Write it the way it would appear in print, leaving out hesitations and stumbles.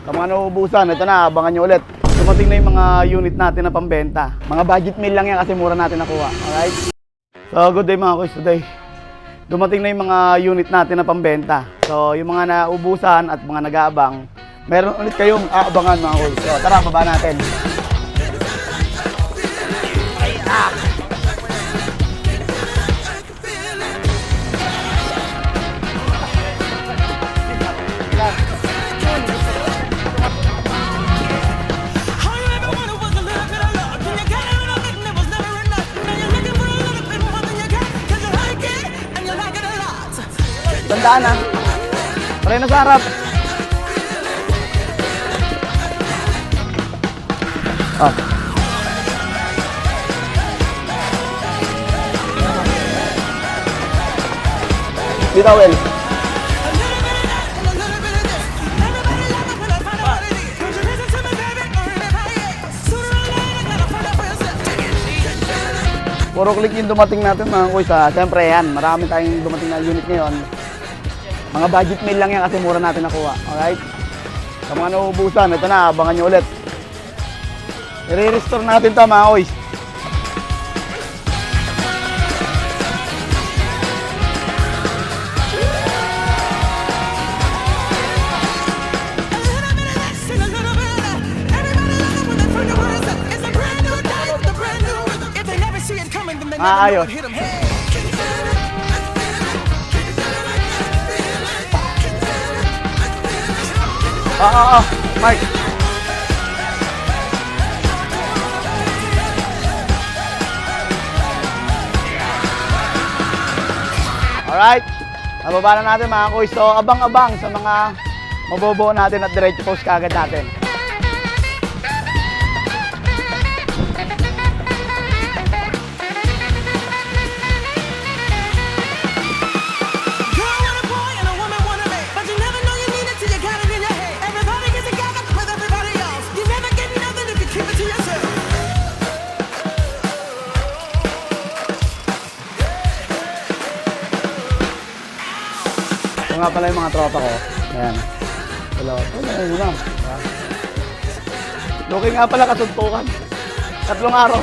Sa mga nauubusan, ito na, abangan nyo ulit. Dumating na yung mga unit natin na pambenta. Mga budget meal lang yan kasi mura natin nakuha. Alright? So, good day mga kuys today. Dumating na yung mga unit natin na pambenta. So, yung mga nauubusan at mga nag-aabang, meron ulit kayong aabangan mga kuys. So, tara, baba natin. Tandaan na. Pare na sa harap. Oh. Di towel. Puro click yung dumating natin mga kuys ha. Siyempre yan, marami tayong dumating na unit ngayon. Mga budget meal lang yan kasi mura natin nakuha. Alright? Sa mga nauubusan, ito na, abangan nyo ulit. I-restore natin ito mga kuys. Ayos. Mark. Alright. Nababa na natin mga kuys. So, abang-abang sa mga mabobuo natin at diretso post kagad natin. Ito nga pala yung mga tropa ko. Ayan. Hello. Ayan mo lang. Looking nga pala kasuntukan. 3 araw.